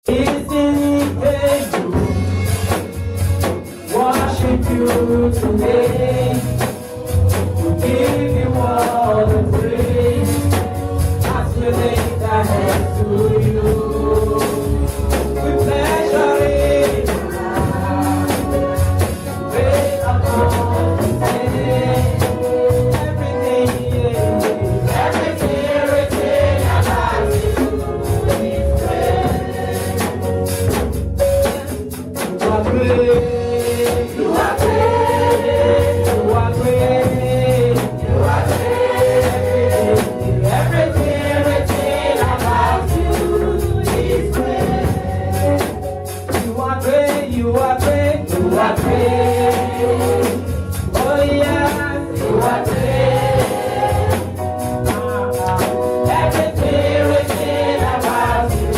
Isn't it worship you today? We give you all the praise as we lift our hands to you. We pleasure in great upon the day. Everything about you is great. You are great. You are great. You are great. You are great. Everything about you is great. You are great. You are great. You are great. Oh yes, you are great. Everything about you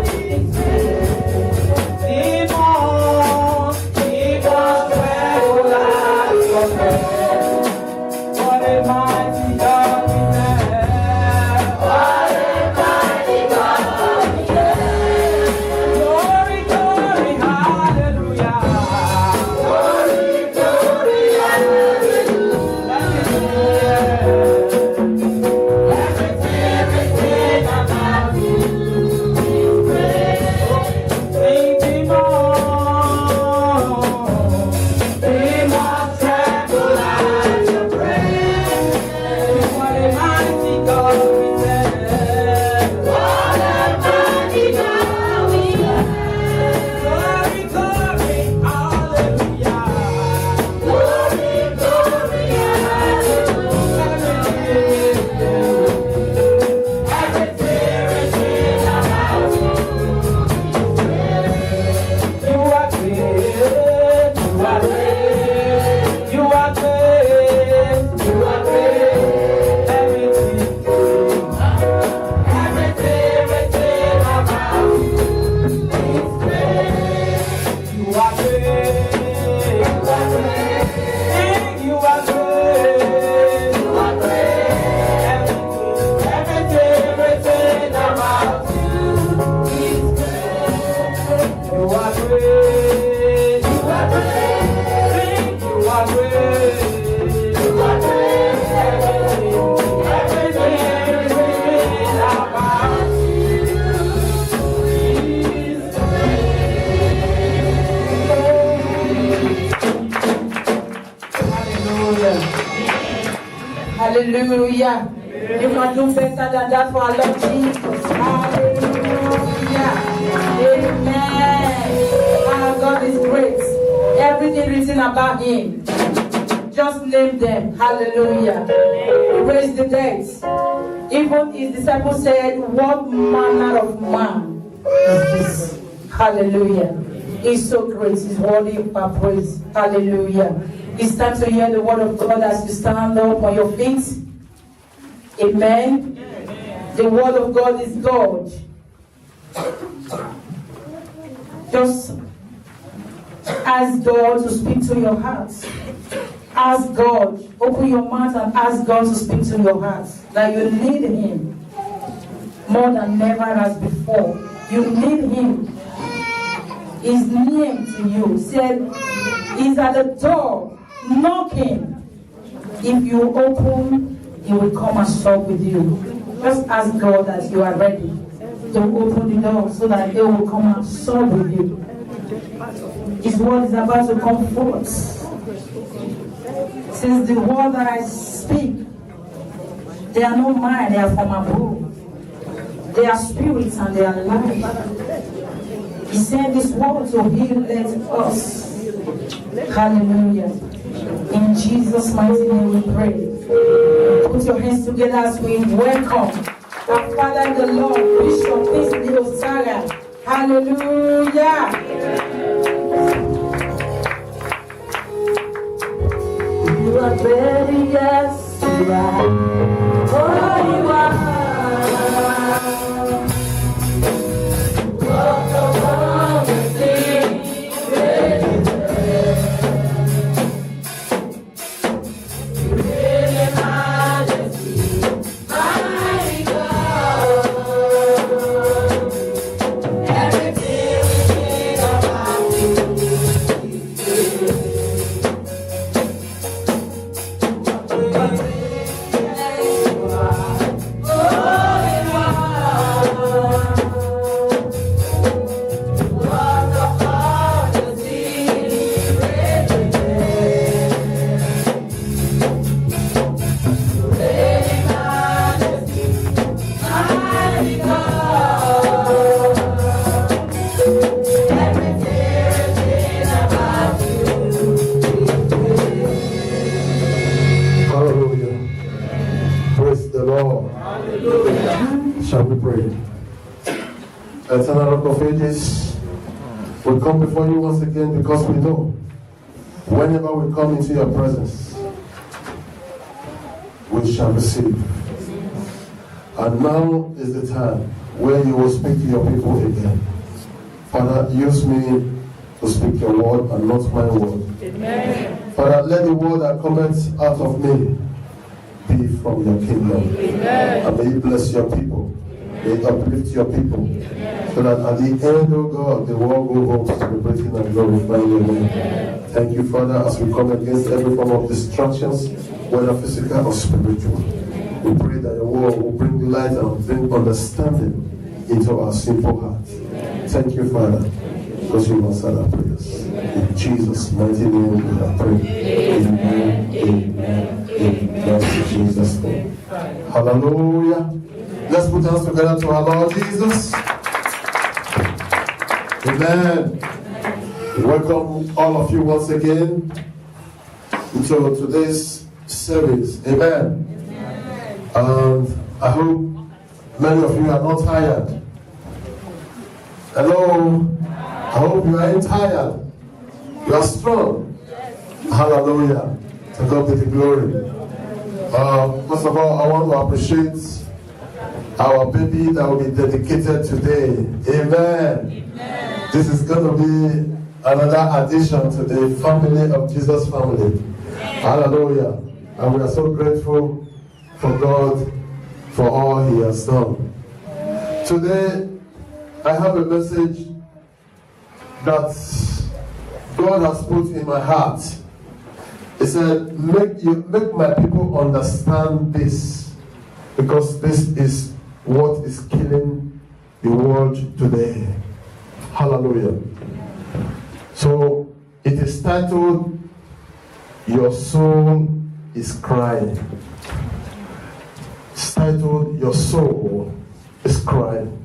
is great. Demons, tremble at your name. What a mighty God we serve. What a mighty God we serve. Glory, glory, hallelujah. Glory, glory, hallelujah. Everything about you is great. Sing demons tremble at your praise. What a mighty God we serve. What a mighty God we serve. Glory, glory, hallelujah. Glory, glory, hallelujah. Everything about you are great. You are great. You are great. You are great. Everything about you is great. You are great. You are great. You are great. You are great. Everything about you is great. You are great. You are great. You are great. You are great. Everything about you is Hallelujah. Hallelujah. You can do better than that for our Lord Jesus. Hallelujah. Amen. Our God is great. Everything written about him. Just name them. Hallelujah. Raise the dead. Even his disciples said, what manner of man is this? Hallelujah. He's so great. He's worthy of our praise. Hallelujah. It's time to hear the word of God as you stand up on your feet. Amen. The word of God is God. Just ask God to speak to your heart. Ask God. Open your mouth and ask God to speak to your heart. That you need him more than ever as before. You need him. He's near to you. Said he's at the door knocking. If you open, he will come and sup with you. Just ask God that you are ready to open the door so that he will come and sup with you. His word is about to come forth. Since the word that I speak, they are not mine, they are from above. They are spirits and they are life. He sent this word to heal us. Hallelujah. In Jesus' mighty name we pray. Put your hands together as we welcome our Father in the Lord, Bishop Kingsley Osaga. Hallelujah. You are ready, yes, you are. Oh, you are. Everything Shall we pray? Eternal Rock of Ages, we come before you once again because we know whenever we come into your presence, we shall receive. And now is the time where you will speak to your people again. Father, use me to speak your word and not my word. Amen. Father, let the word that cometh out of me be from your kingdom. Amen. And may you bless your people. May you uplift your people. So that at the end, oh God, they will all go home celebrating and glorifying your name. Thank you, Father, as we come against every form of distractions, whether physical or spiritual. We pray that your word will bring light and bring understanding into our simple hearts. Thank you, Father, because you answered our prayers. In Jesus' mighty name we have prayed. Amen. Amen. Amen. In Jesus' name. Hallelujah. Let's put hands together to our Lord Jesus. Amen. Welcome all of you once again into today's service. Amen. And I hope many of you are not tired. Hello. I hope you ain't tired. You are strong. Hallelujah. To God be the glory. First of all, I want to appreciate our baby that will be dedicated today. Amen. This is going to be another addition to the family of Jesus family. Hallelujah. And we are so grateful for God for all he has done. Today, I have a message that God has put in my heart. He said, make my people understand this, because this is what is killing the world today. Hallelujah. So it is titled, Your Soul is Crying. It's titled, Your Soul is Crying.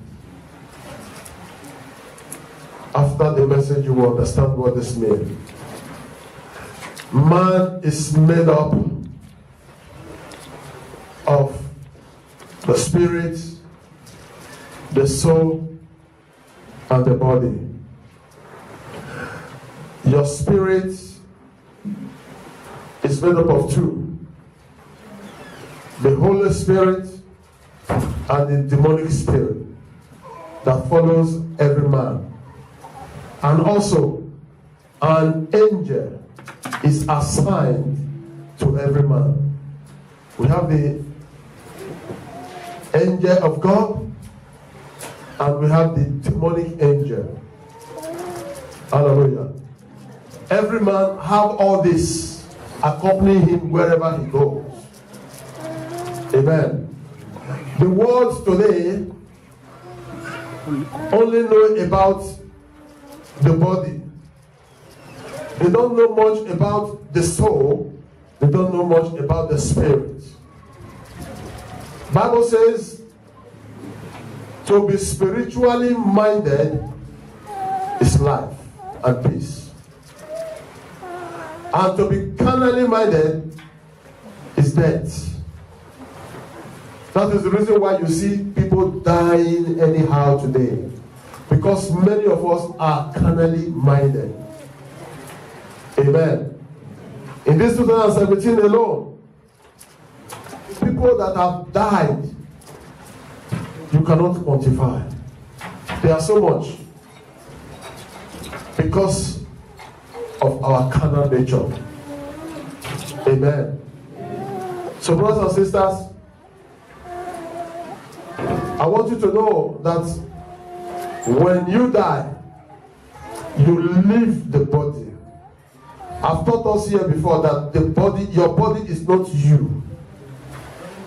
After the message, you will understand what this means. Man is made up of the spirit, the soul, and the body. Your spirit is made up of two: the Holy Spirit and the demonic spirit that follows every man. And also, an angel is assigned to every man. We have the angel of God, and we have the demonic angel. Hallelujah. Every man have all this accompanying him wherever he goes. Amen. The world today only know about the body. They don't know much about the soul. They don't know much about the spirit. Bible says to be spiritually minded is life and peace. And to be carnally minded is death. That is the reason why you see people dying anyhow today. Because many of us are carnally minded. Amen. In this 2017 alone, people that have died, you cannot quantify. There are so much. Because of our carnal nature. Amen. So brothers and sisters, I want you to know that when you die, you leave the body. I've taught us here before that the body, your body is not you.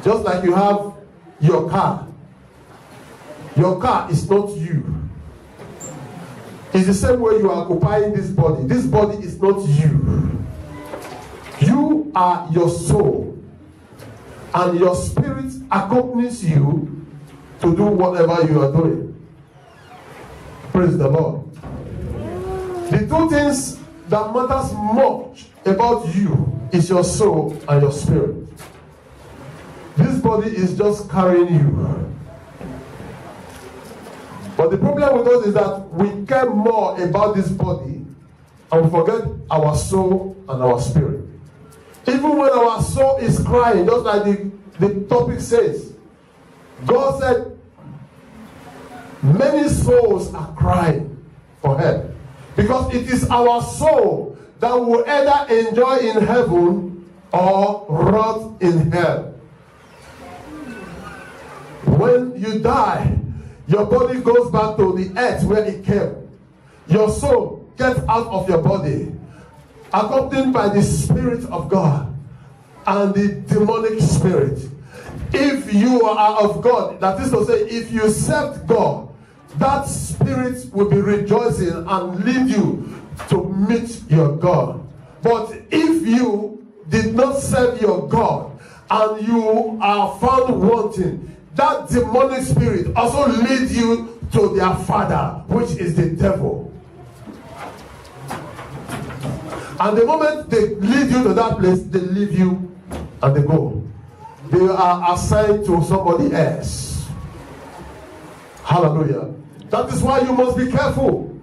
Just like you have your car. Your car is not you. It's the same way you are occupying this body. This body is not you. You are your soul. And your spirit accompanies you to do whatever you are doing. Praise the Lord. The two things that matters much about you is your soul and your spirit. This body is just carrying you. the problem with us is that we care more about this body and we forget our soul and our spirit. Even when our soul is crying, just like the topic says, God said, many souls are crying for help. Because it is our soul that will either enjoy in heaven or rot in hell. When you die, your body goes back to the earth where it came. Your soul gets out of your body, accompanied by the Spirit of God and the demonic spirit. If you are of God, that is to say, if you serve God, that spirit will be rejoicing and lead you to meet your God. But if you did not serve your God and you are found wanting, that demonic spirit also leads you to their father, which is the devil. And the moment they lead you to that place, they leave you and they go. They are assigned to somebody else. Hallelujah. That is why you must be careful.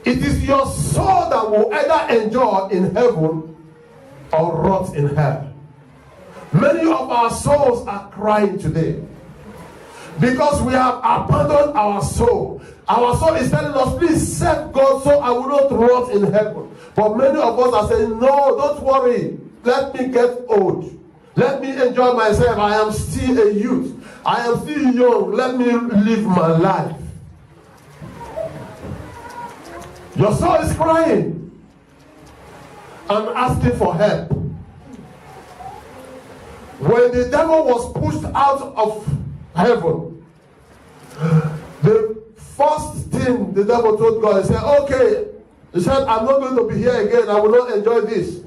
It is your soul that will either enjoy in heaven or rot in hell. Many of our souls are crying today because we have abandoned our soul. Our soul is telling us, please serve God so I will not rot in heaven. But many of us are saying, no, don't worry. Let me get old. Let me enjoy myself. I am still a youth. I am still young. Let me live my life. Your soul is crying and asking for help. When the devil was pushed out of heaven, the first thing the devil told God, he said, okay, he said, I'm not going to be here again. I will not enjoy this.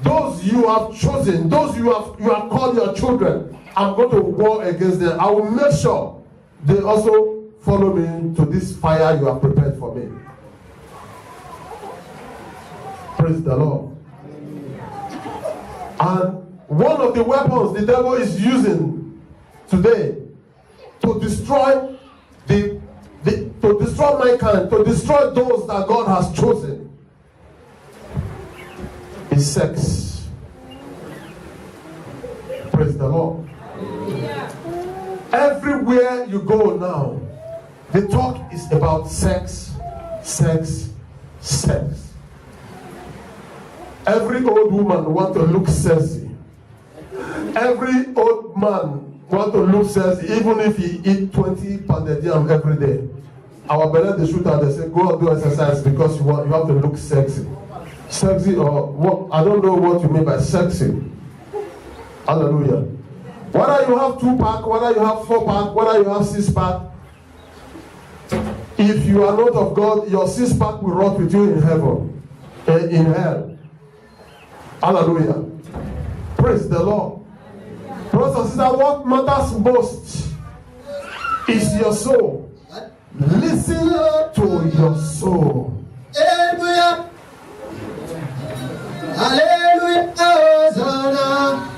Those you have chosen, those you have called your children, I'm going to war against them. I will make sure they also follow me to this fire you have prepared for me. Praise the Lord. And one of the weapons the devil is using today to destroy to destroy mankind, to destroy those that God has chosen, is sex. Praise the Lord. Everywhere you go now, the talk is about sex, sex, sex. Every old woman wants to look sexy. Every old man wants to look sexy, even if he eat 20 pounded yam every day. Our belly they shoot out, they say, go and do exercise because you have to look sexy. Sexy or what? I don't know what you mean by sexy. Hallelujah. Whether you have 2-pack, whether you have 4-pack, whether you have 6-pack, if you are not of God, your 6-pack will rot with you in heaven, in hell. Hallelujah. Praise the Lord. Brothers and sisters, what matters most is your soul. Listen to your soul. Hallelujah. Hallelujah. Hosanna.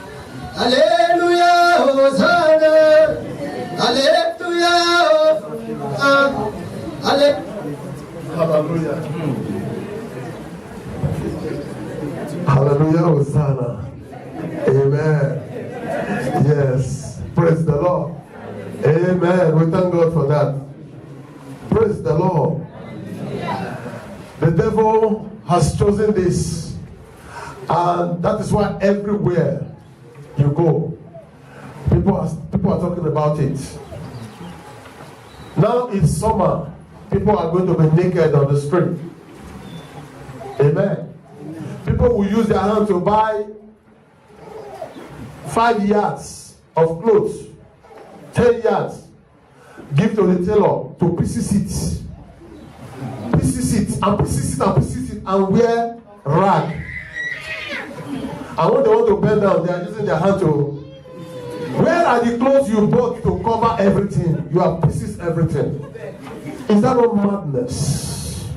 Hallelujah. Hosanna. Hallelujah. Hallelujah. Hallelujah. Hosanna. Amen. Yes. Praise the Lord. Amen. We thank God for that. Praise the Lord. The devil has chosen this, and that is why everywhere you go, people are talking about it. Now it's summer. People are going to be naked on the street. Amen. People will use their hand to buy 5 yards of clothes, 10 yards. Give to the tailor to pieces it, and pieces it, and wear rag. And when they want to bend down, they are using their hand to. Where are the clothes you bought to cover everything? You have pieces everything. Is that not madness?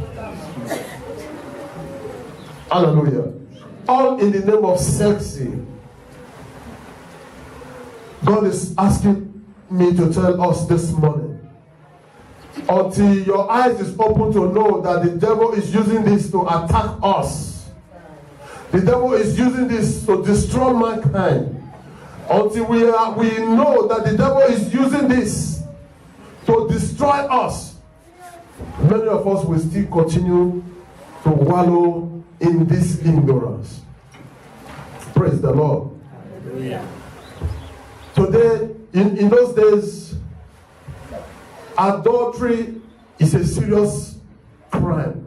Hallelujah. All in the name of sexy. God is asking me to tell us this morning until your eyes is open to know that the devil is using this to attack us. The devil is using this to destroy mankind. Until we know that the devil is using this to destroy us, many of us will still continue to wallow in this ignorance. Praise the Lord. Hallelujah. Today, in those days, adultery is a serious crime.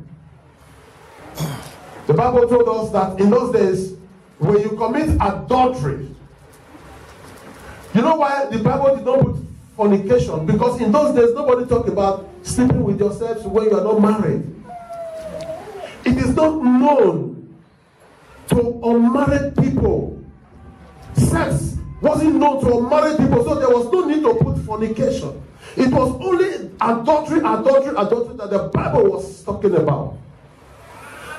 The Bible told us that in those days, when you commit adultery, you know why the Bible did not put fornication? Because in those days, nobody talked about sleeping with yourselves when you are not married. It is not known to unmarried people. Sex wasn't known to unmarried people, so there was no need to put fornication. It was only adultery that the Bible was talking about.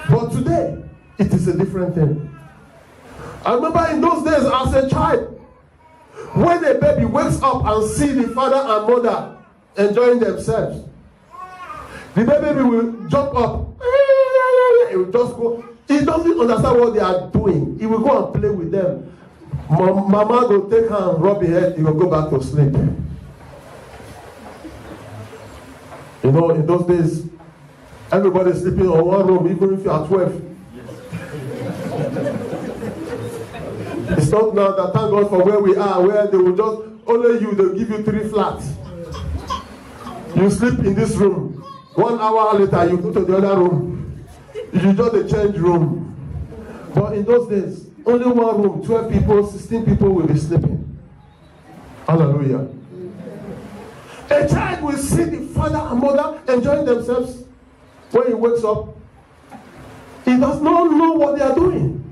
But today, it is a different thing. I remember in those days as a child, when a baby wakes up and sees the father and mother enjoying themselves, the baby will jump up. He will just go. He doesn't understand what they are doing. He will go and play with them. Mama will take her and rub his head. He will go back to sleep. You know, in those days, everybody is sleeping on one room, even if you are 12. It's not now that, thank God for where we are, where they will just, only you, they'll give you 3 flats. You sleep in this room. 1 hour later, you go to the other room. You just change room. But in those days, only one room, 12 people, 16 people will be sleeping. Hallelujah. A child will see the father and mother enjoying themselves. When he wakes up, he does not know what they are doing.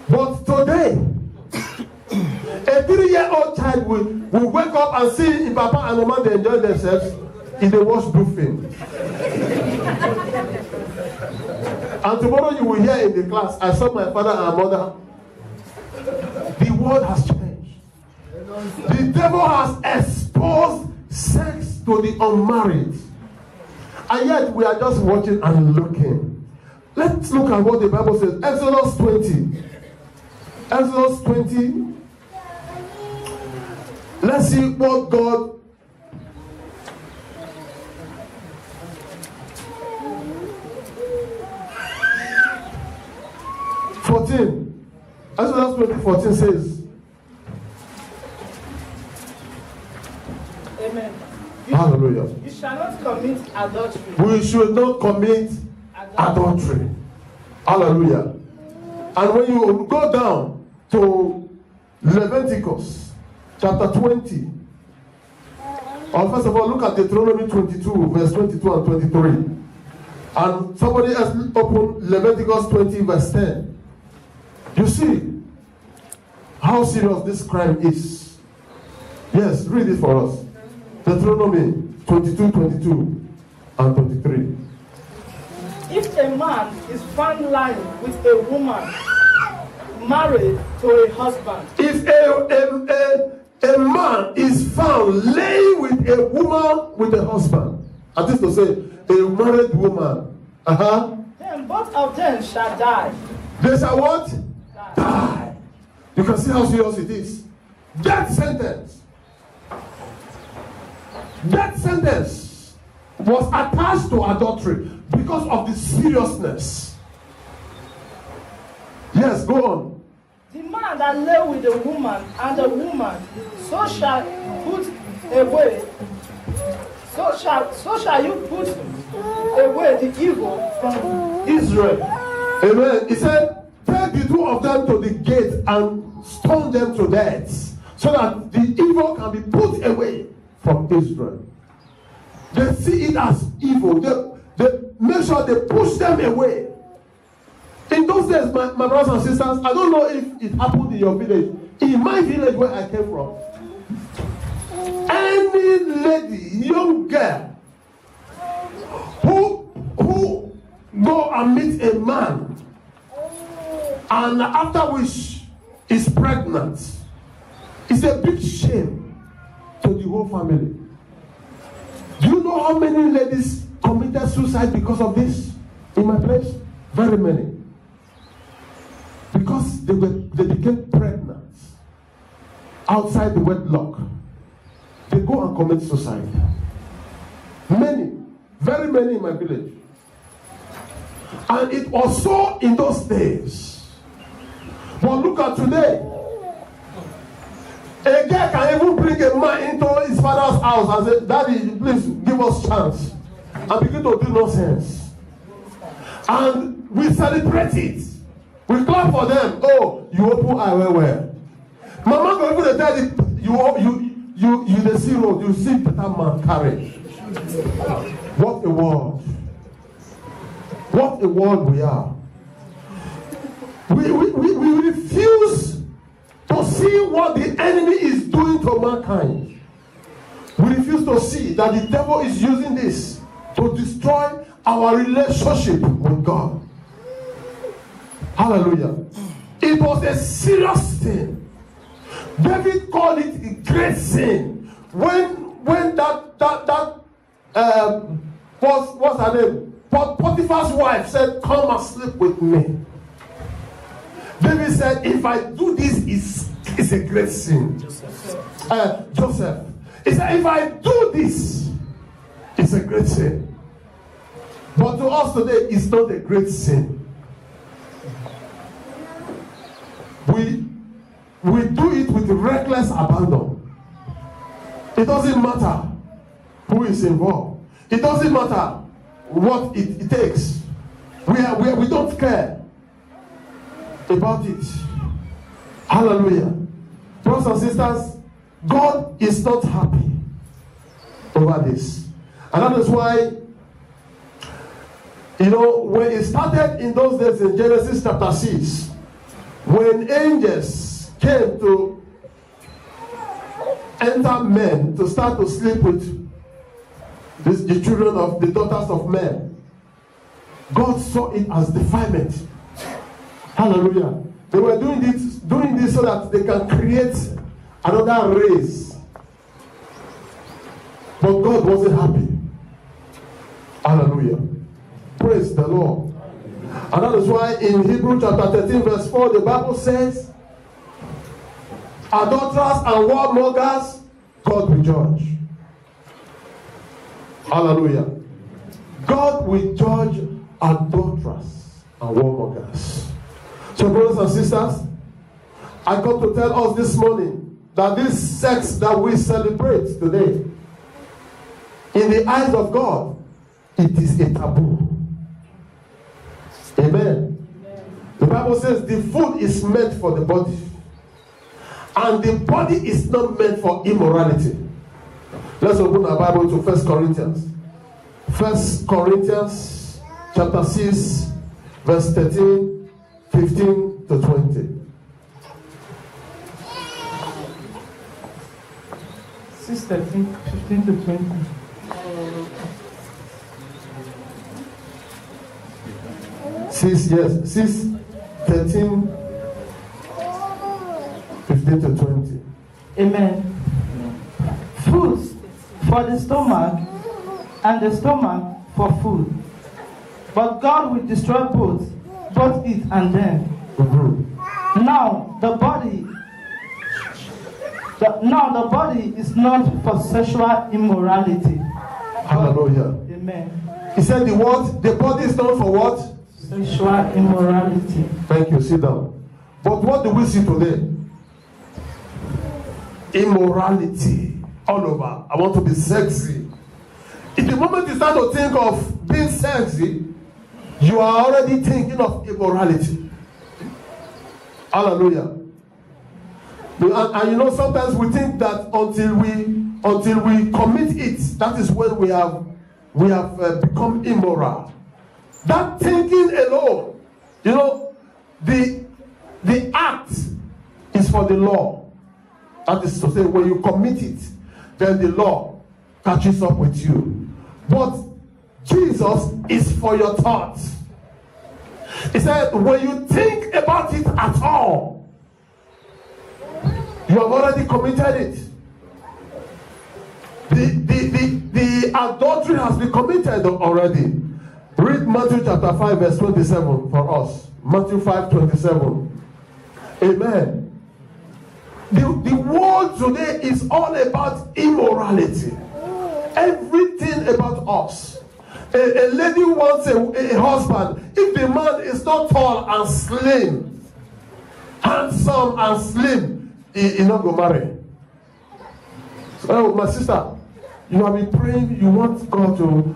But today, a 3-year-old child will wake up and see if Papa and Mama they enjoy themselves in the washroom. And tomorrow you will hear in the class, I saw my father and mother. The world has changed. The devil has exposed sex to the unmarried. And yet we are just watching and looking. Let's look at what the Bible says. Exodus 20. Exodus 20. Let's see what God. Exodus 20:14 says. Amen. Hallelujah. You shall not commit adultery. We should not commit adultery. Hallelujah. And when you go down to Leviticus chapter 20, or first of all, look at Deuteronomy 22, verse 22 and 23. And somebody else open Leviticus 20, verse 10. You see how serious this crime is. Yes, read it for us. Deuteronomy 22, 22 and 23. If a man is found lying with a woman married to a husband. If a man is found laying with a woman with a husband, that is to say, a married woman, then both of them shall die. They shall what? Die. You can see how serious it is. Death sentence. Death sentence was attached to adultery because of the seriousness. Yes, go on. The man that lay with the woman and the woman, so shall put away. So shall you put away the evil from Israel. Amen. He said, take the 2 of them to the gate and stone them to death, so that the evil can be put away from Israel. They see it as evil. They make sure they push them away. In those days, my brothers and sisters, I don't know if it happened in your village. In my village where I came from, any lady, young girl, who go and meet a man, and after which is pregnant, it's a big shame to the whole family. Do you know how many ladies committed suicide because of this in my place? Very many. Because they became pregnant outside the wedlock. They go and commit suicide. Many, very many in my village. And it was so in those days. But look at today. A guy can even bring a man into his father's house and say, Daddy, please give us chance. And begin to do nonsense. And we celebrate it. We clap for them. Oh, you open eye well. Mama go even tell you the see road, you see better man carry. What a world. What a world we are. We refuse to see what the enemy is doing to mankind. We refuse to see that the devil is using this to destroy our relationship with God. Hallelujah. It was a serious thing. David called it a great sin. When that what's her name? Potiphar's wife said, come and sleep with me. David said, if I do this, it's a great sin. Joseph. He said, if I do this, it's a great sin. But to us today, it's not a great sin. We do it with reckless abandon. It doesn't matter who is involved. It doesn't matter what it takes. We don't care about it. Hallelujah. Brothers and sisters, God is not happy over this. And that is why, when it started in those days in Genesis chapter 6, when angels came to enter men to start to sleep with the children of the daughters of men, God saw it as defilement. Hallelujah. They were doing this so that they can create another race. But God wasn't happy. Hallelujah. Praise the Lord. And that is why in Hebrews chapter 13 verse 4 the Bible says, adulterers and warmongers, God will judge. Hallelujah. God will judge adulterers and warmongers. So brothers and sisters, I come to tell us this morning that this sex that we celebrate today, in the eyes of God, it is a taboo. Amen. The Bible says the food is meant for the body, and the body is not meant for immorality. Let's open our Bible to 1 Corinthians. 1 Corinthians chapter 6, verse 13, 15 to 20. 6, 13, 15 to 20. 6, 13, 15 to 20. Amen. Food for the stomach, and the stomach for food. But God will destroy both it and them. Mm-hmm. Now the body is not for sexual immorality. Hallelujah. Amen. He said the body is not for what? Sexual immorality. Thank you. Sit down. But what do we see today? Immorality all over. I want to be sexy. In the moment you start to think of being sexy, you are already thinking of immorality. Hallelujah. And sometimes we think that until we commit it, that is when we have become immoral. That thinking alone, the act is for the law. That is to say, when you commit it, then the law catches up with you. But Jesus is for your thoughts. He said, when you think about it at all, you have already committed it. The adultery has been committed already. Read Matthew chapter 5 verse 27 for us. Matthew 5:27. Amen. The world today is all about immorality. Everything about us. A lady wants a husband. If the man is not tall and slim, handsome and slim, he not go marry. So, my sister, you have been praying, you want God to,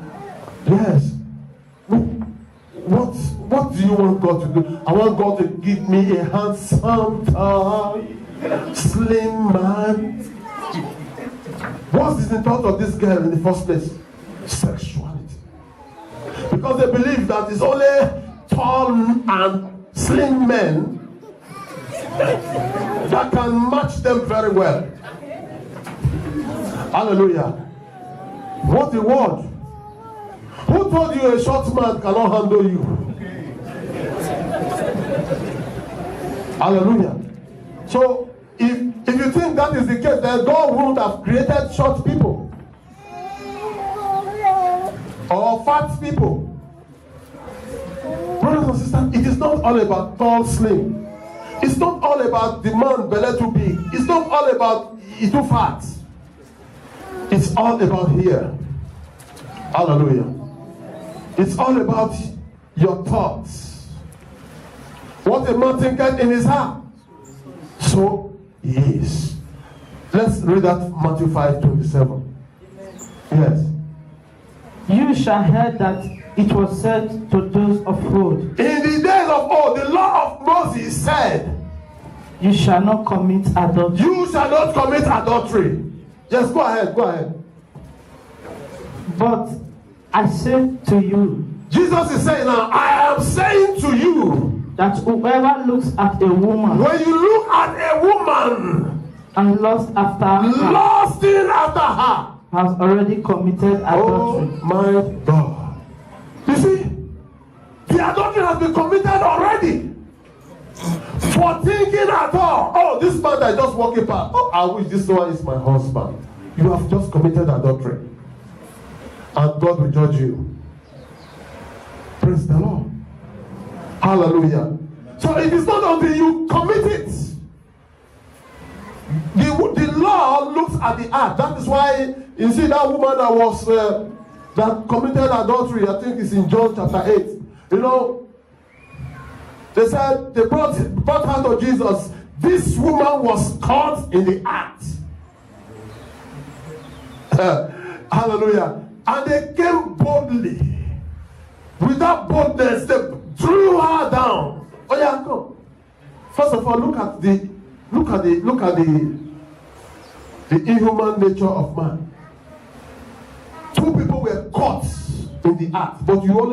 yes. What do you want God to do? I want God to give me a handsome, tall, slim man. What is the thought of this girl in the first place? Sexuality. Because they believe that it's only tall and slim men that can match them very well. Hallelujah. What a word. Who told you a short man cannot handle you? Hallelujah. So, if you think that is the case, then God wouldn't have created short people or fat people. Brothers and sisters, it is not all about tall, slim. It's not all about the man belly too big. It's not all about he's too fat. It's all about here. Hallelujah. It's all about your thoughts. What a man thinketh in his heart, so he is. Let's read that Matthew 5:27. Yes. You shall hear that it was said to those of old. In the days of old, the law of Moses said, You shall not commit adultery. you shall not commit adultery. Yes, go ahead, go ahead. But I say to you Jesus is saying now, I am saying to you, that whoever looks at a woman when you look at a woman and lusts after her lusting after her, has already committed oh adultery. my God. You see, the adultery has been committed already. For thinking at all, oh, this man that just walking past, oh, I wish this one is my husband. You have just committed adultery. And God will judge you. Praise the Lord. Hallelujah. So it is not until you commit it. The law looks at the act. That is why you see that woman that was that committed adultery. I think it's in John chapter 8. You know, they said they brought her to Jesus. This woman was caught in the act. Hallelujah. And they came boldly. With that boldness, they drew her down. Oh yeah, come. First of all, look at the inhuman nature of man. Two people were caught in the act, but you only